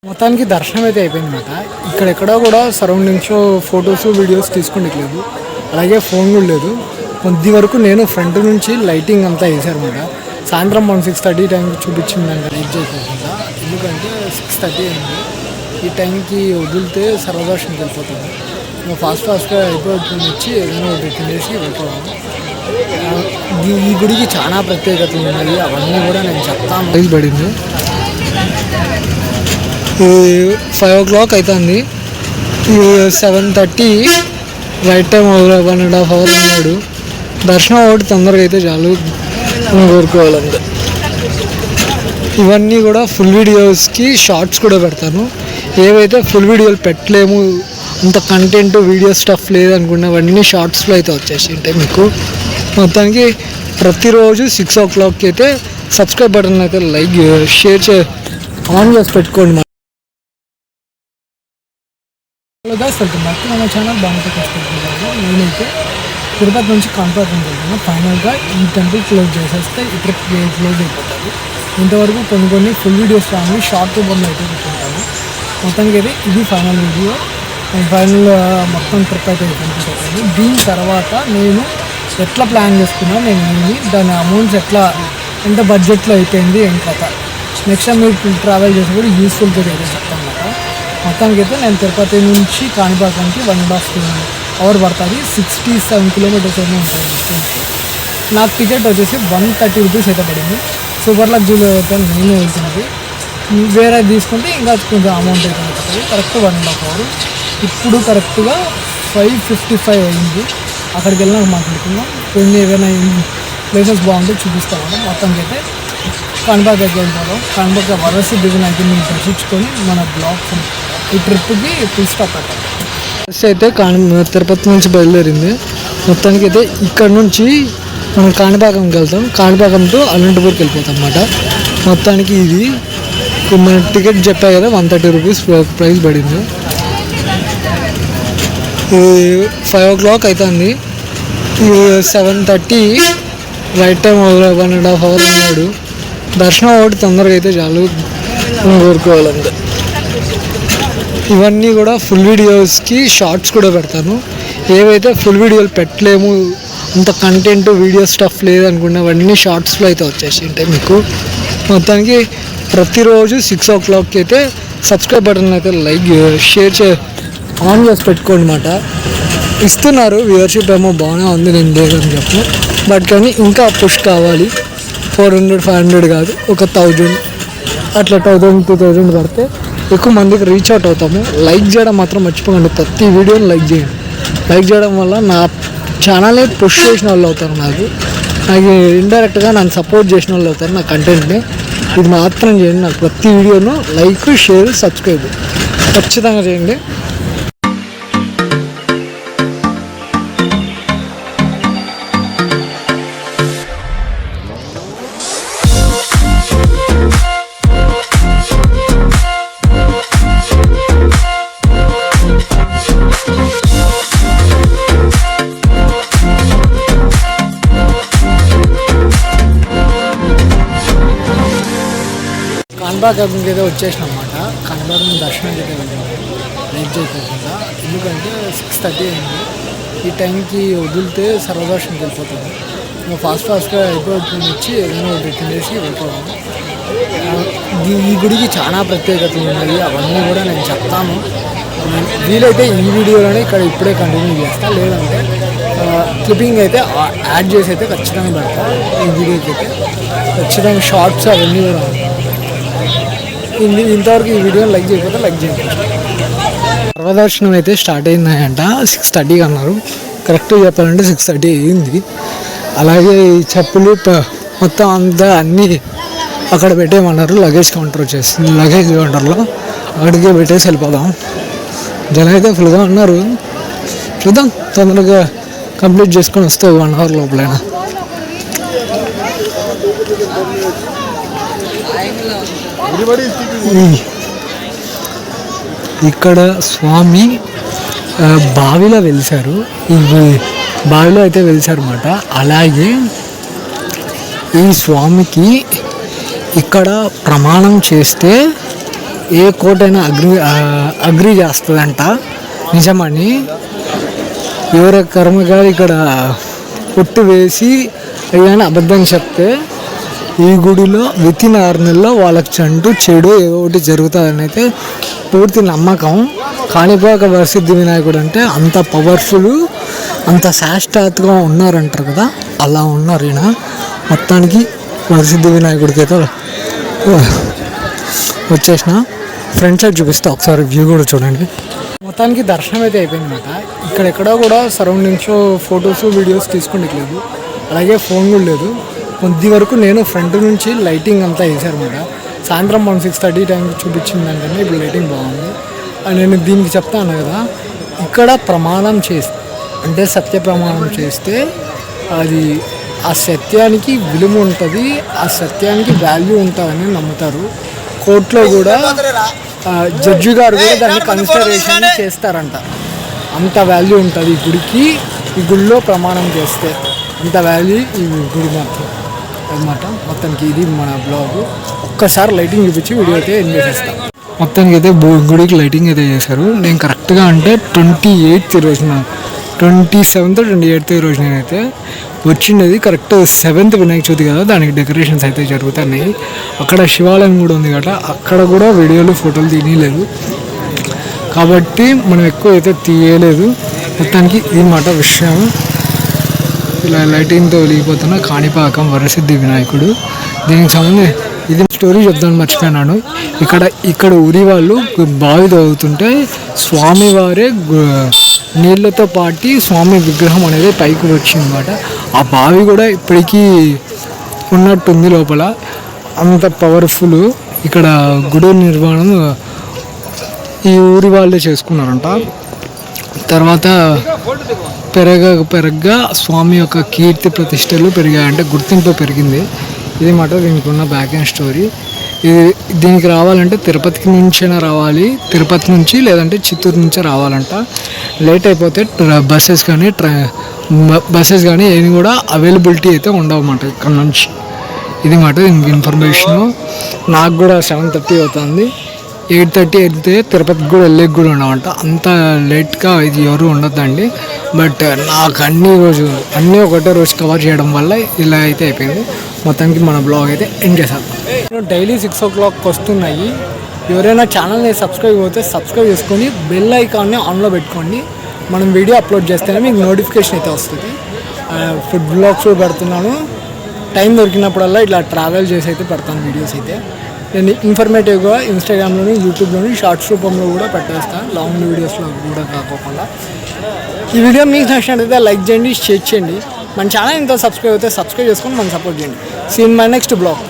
మొత్తానికి దర్శనం అయితే అయిపోయిందన్నమాట. ఇక్కడెక్కడా కూడా సరౌండింగ్స్లో ఫొటోస్ వీడియోస్ తీసుకునేట్లేదు, అలాగే ఫోన్ కూడా లేదు. కొద్ది వరకు నేను ఫ్రంట్ నుంచి లైటింగ్ అంతా వేసారనమాట. సాయంత్రం 6:30 టైంకి చూపించిందంట రీచ్ అయిపోతుందా, ఎందుకంటే 6:30 అయింది. ఈ టైంకి వదిలితే సర్వదర్శనంకి వెళ్ళిపోతుంది. ఫాస్ట్గా అయిపోతుంది, వచ్చి ఏదైనా ఒకటి తినేసి వెళ్ళిపోవాలి. ఈ గుడికి చాలా ప్రత్యేకతలు ఉన్నాయి, అవన్నీ కూడా నేను చెప్తాను. పడింది 5 o'clock అవుతుంది. 7:30 రైట్ టైం 1.5 hours ఉన్నాడు. దర్శనం ఒకటి తొందరగా అయితే చాలు కోరుకోవాలంటే. ఇవన్నీ కూడా ఫుల్ వీడియోస్కి షార్ట్స్ కూడా పెడతాను. ఏవైతే ఫుల్ వీడియోలు పెట్టలేము, అంత కంటెంట్ వీడియో స్టఫ్ లేదనుకున్న అవన్నీ షార్ట్స్లో అయితే వచ్చేసి ఉంటాయి మీకు. మొత్తానికి ప్రతిరోజు 6 o'clockకి అయితే సబ్స్క్రైబ్ బటన్ అయితే లైక్ షేర్ ఆన్ చేసి పెట్టుకోండి. వెళ్తున్నట్టు మన ఛానల్ బాగుంటే కష్టపడుతున్నాను. నేనైతే తిరుపతి నుంచి కాణిపాకం వెళ్తున్నాను. ఫైనల్గా ఈ టెంపుల్ క్లోజ్ చేసేస్తే ఈ ట్రిప్ క్లోజ్ అయిపోతుంది. ఇంతవరకు కొన్ని ఫుల్ వీడియోస్ రాని షార్ట్ రూపంలో అయితే పెట్టుకుంటాను. మొత్తానికి అయితే ఇది ఫైనల్ వీడియో. ఫైనల్ మొత్తం ట్రిప్ అయితే అయిపోతుంది. దీని తర్వాత నేను ఎట్లా ప్లాన్ చేసుకున్నాను, నేను దాని అమౌంట్స్ ఎంత బడ్జెట్లో అయిపోయింది, ఏం కథ, నెక్స్ట్ టైం మీరు ట్రావెల్ చేసి కూడా యూస్ఫుల్గా అయితే చెప్తాను అన్నమాట. మొత్తానికి అయితే నేను తిరుపతి నుంచి కాణిపాకానికి 1.5 hour పడుతుంది. 67 kilometers అయితే ఉంటుంది డిస్టెన్స్. నాకు టికెట్ వచ్చేసి 130 rupees అయితే పడింది. సూపర్ లగ్జరీలో అయితే నేను వెళ్తున్నది. వేరే తీసుకుంటే ఇంకా కొంచెం అమౌంట్ అయితే పడుతుంది. Correct 1.5 hour. ఇప్పుడు కరెక్ట్గా 5:55 అయింది. అక్కడికి వెళ్ళినాక మాట్లాడుకుందాం. కొన్ని ఏదైనా ప్లేసెస్ బాగుంటే చూపిస్తాను. మొత్తానికి అయితే కాణిపాక వెళ్ళిపోవడం, కాణిపాక వరసి దిగున అయితే మీరు దర్శించుకొని మన బ్లాగ్స్ ఈ ట్రిప్కి ఫుల్ స్టాప్ పెట్టాలి. బస్ అయితే తిరుపతి నుంచి బయలుదేరింది. మొత్తానికి అయితే ఇక్కడ నుంచి మనం కాణిపాకంకి వెళ్తాం. కాణిపాకం టు అనంతపూర్కి వెళ్ళిపోతాం అన్నమాట. మొత్తానికి ఇది మన టికెట్ చెప్పా కదా, 130 rupees ప్రైస్ పడింది. 5 o'clock అవుతుంది. 7:30 రైట్ టైం 1.5 hours ఉన్నాడు. దర్శనం ఒకటి తొందరగా అయితే చాలు కోరుకోవాలంటే. ఇవన్నీ కూడా ఫుల్ వీడియోస్కి షార్ట్స్ కూడా పెడతాను. ఏవైతే ఫుల్ వీడియోలు పెట్టలేము, అంత కంటెంట్ వీడియో స్టఫ్ లేదనుకున్న అవన్నీ షార్ట్స్లో అయితే వచ్చేసి ఉంటాయి మీకు. మొత్తానికి ప్రతిరోజు 6 o'clockకి అయితే సబ్స్క్రైబ్ బటన్ అయితే లైక్ షేర్ ఆన్ చేసి పెట్టుకోండి అన్నమాట. ఇస్తున్నారు వ్యూవర్షిప్ ఏమో బాగానే ఉంది, నేను లేదని చెప్పను. బట్ కానీ ఇంకా పుష్ కావాలి. 400-500 కాదు, ఒక 1000 అట్లా 1000-2000 పడితే ఎక్కువ మందికి రీచ్ అవుట్ అవుతాము. లైక్ చేయడం మాత్రం మర్చిపోకండి. ప్రతి వీడియోని లైక్ చేయండి. లైక్ చేయడం వల్ల నా ఛానల్ని పుష్ చేసిన వాళ్ళు అవుతారు. నాకు ఇండైరెక్ట్గా నన్ను సపోర్ట్ చేసిన వాళ్ళు అవుతారు నా కంటెంట్ని. ఇది మాత్రం చేయండి. నాకు ప్రతి వీడియోను లైక్, షేర్, సబ్స్క్రైబ్ ఖచ్చితంగా చేయండి. కాణిపాకంకి అయితే వచ్చేసిన అన్నమాట. కాణిపాకం దర్శనానికి అయితే వెళ్ళాము రీచ్ అయిపోతుందా, ఎందుకంటే 6:30 అయింది. ఈ టైంకి వదిలితే సర్వదర్శనంకి వెళ్ళిపోతుంది. ఫాస్ట్గా అయిపోతుంది, వచ్చి ఏదైనా ఒకటి తినేసి వెళ్ళిపోవాలి. ఈ గుడికి చాలా ప్రత్యేకతలు ఉన్నాయి, అవన్నీ కూడా నేను చెప్తాను. వీలైతే ఈ వీడియోలోనే ఇక్కడ ఇప్పుడే కంటిన్యూ చేస్తాను, లేదంటే క్లిప్పింగ్ అయితే యాడ్ చేసి అయితే ఖచ్చితంగా పెడతాను. ఈ వీడియోకి అయితే ఖచ్చితంగా షార్ట్స్ అవన్నీ కూడా ఇంతవరకు ఈ వీడియోని లైక్ చేయకపోతే లైక్ చేయండి. సర్వదర్శనం అయితే స్టార్ట్ అయిందంట. 6:30 అన్నారు. కరెక్ట్గా చెప్పాలంటే 6:30 అయింది. అలాగే ఈ చెప్పులు మొత్తం అంతా అన్నీ అక్కడ పెట్టేయమన్నారు. లగేజ్ కౌంటర్ వచ్చేసింది. లగేజ్ కౌంటర్లో అక్కడికే పెట్టేసి వెళ్ళిపోదాం. జనం అయితే ఫుల్గా ఉన్నారు. చూద్దాం, తొందరగా కంప్లీట్ చేసుకొని వస్తే 1 hour లోపలైనా. ఇక్కడ స్వామి బావిలో వెలిసారు. ఈ బావిలో అయితే వెలిసారు అన్నమాట. అలాగే ఈ స్వామికి ఇక్కడ ప్రమాణం చేస్తే ఏ కోర్ట్ అయినా అగ్రి చేస్తుందంట నిజమని. ఎవరి కర్మగా ఇక్కడ పుట్టు వేసి ఏదైనా అబద్ధం చెప్తే ఈ గుడిలో వితిన్ 6 నెలల్లో వాళ్ళకి చెడు ఏదో ఒకటి జరుగుతుందని అయితే పూర్తి నమ్మకం. కాణిపాక వరసిద్ధి వినాయకుడు అంటే అంత పవర్ఫుల్, అంత శాస్త్రాత్గా ఉన్నారంటారు కదా, అలా ఉన్నారు ఈయన. మొత్తానికి వరసిద్ధి వినాయకుడికి అయితే వచ్చేసిన. ఫ్రంట్ సైడ్ చూపిస్తే ఒకసారి వ్యూ కూడా చూడండి. మొత్తానికి దర్శనం అయితే అయిపోయింది అనమాట. ఇక్కడెక్కడో కూడా సరౌండింగ్స్లో ఫొటోస్ వీడియోస్ తీసుకుంటలేదు, అలాగే ఫోన్ కూడా లేదు. కొద్ది వరకు నేను ఫ్రంట్ నుంచి లైటింగ్ అంతా వేసారనమాట. సాయంత్రం 6:30 టైంకి చూపించిన దానికన్నా ఇప్పుడు లైటింగ్ బాగుంది. నేను దీనికి చెప్తాను కదా, ఇక్కడ ప్రమాణం చేస్తే అంటే సత్య ప్రమాణం చేస్తే అది ఆ సత్యానికి విలువ ఉంటుంది, ఆ సత్యానికి వాల్యూ ఉంటుందని నమ్ముతారు. కోర్టులో కూడా జడ్జి గారు కూడా దాన్ని కన్సిడరేషన్ చేస్తారంట. అంత వాల్యూ ఉంటుంది ఈ గుడికి. ఈ గుడిలో ప్రమాణం చేస్తే అంత వాల్యూ ఈ గుడి మాత్రం అన్నమాట. మొత్తానికి ఇది మన బ్లాగ్. ఒక్కసారి లైటింగ్ చూపించి వీడియో అయితే ఎంజాయ్ చేస్తాం. మొత్తానికి అయితే గుడికి లైటింగ్ అయితే చేశారు. నేను కరెక్ట్గా అంటే 28th రోజున 27th 28th రోజు నేనైతే వచ్చిండేది. కరెక్ట్ 7th వినాయక చవితి కదా, దానికి డెకరేషన్స్ అయితే జరుగుతున్నాయి. అక్కడ శివాలయం కూడా ఉంది కదా, అక్కడ కూడా వీడియోలు ఫోటోలు తీయలేదు కాబట్టి మనం ఎక్కువ అయితే తీయలేదు. మొత్తానికి ఇది మాట విషయం. ఇలా లైటింగ్తో వెలిగిపోతున్న కాణిపాకం వరసిద్ధి వినాయకుడు. దీనికి సంబంధించి ఇది స్టోరీ చెప్తాను మర్చిపోయినాను. ఇక్కడ ఊరి వాళ్ళు బావి తవ్వుతుంటే స్వామివారే నీళ్ళతో పాటి స్వామి విగ్రహం అనేది పైకి వచ్చిందన్నమాట. ఆ బావి కూడా ఇప్పటికీ ఉన్నట్టుంది లోపల, అంత పవర్ఫుల్. ఇక్కడ గుడి నిర్మాణం ఈ ఊరి వాళ్ళే చేసుకున్నారంట. తర్వాత పెరగగా స్వామి యొక్క కీర్తి ప్రతిష్టలు పెరిగాయంటే గుర్తింపు పెరిగింది. ఇది మాట దీనికి ఉన్న బ్యాక్ అండ్ స్టోరీ. దీనికి రావాలంటే తిరుపతికి నుంచైనా రావాలి, తిరుపతి నుంచి లేదంటే చిత్తూరు నుంచే రావాలంట. లేట్ అయిపోతే బస్సెస్ కానీ ఏమి కూడా అవైలబిలిటీ అయితే ఉండవన్నమాట ఇక్కడ నుంచి. ఇది మాట దీనికి ఇన్ఫర్మేషను. నాకు కూడా 7:30 అవుతుంది. 8:30 అయితే తిరుపతికి కూడా వెళ్ళేకి కూడా ఉండవంట. అంత లేట్గా ఇది ఎవరు ఉండొద్దండి. బట్ నాకు అన్నీ ఒకటే రోజు కవర్ చేయడం వల్ల ఇలా అయితే అయిపోయింది. మొత్తానికి మన బ్లాగ్ అయితే ఎంజాయ్ చేద్దాం. డైలీ 6 o'clock వస్తున్నాయి. ఎవరైనా ఛానల్ని సబ్స్క్రైబ్ చేసుకొని బెల్ ఐకాన్ని ఆన్లో పెట్టుకోండి. మనం వీడియో అప్లోడ్ చేస్తేనే మీకు నోటిఫికేషన్ అయితే వస్తుంది. ఫుడ్ బ్లాగ్స్ పెడుతున్నాను. టైం దొరికినప్పుడల్లా ఇట్లా ట్రావెల్ చేసి అయితే పెడతాను వీడియోస్ అయితే. నేను ఇన్ఫర్మేటివ్గా ఇన్స్టాగ్రామ్లోని యూట్యూబ్లోని షార్ట్స్ రూపంలో కూడా పెట్టేస్తాను, లాంగ్ వీడియోస్లో కూడా కాకుండా. ఈ వీడియో మీకు నచ్చినట్లయితే లైక్ చేయండి, షేర్ చేయండి. మన ఛానల్ ఇంకా సబ్స్క్రైబ్ చేసుకొని మనం సపోర్ట్ చేయండి. See in my next blog.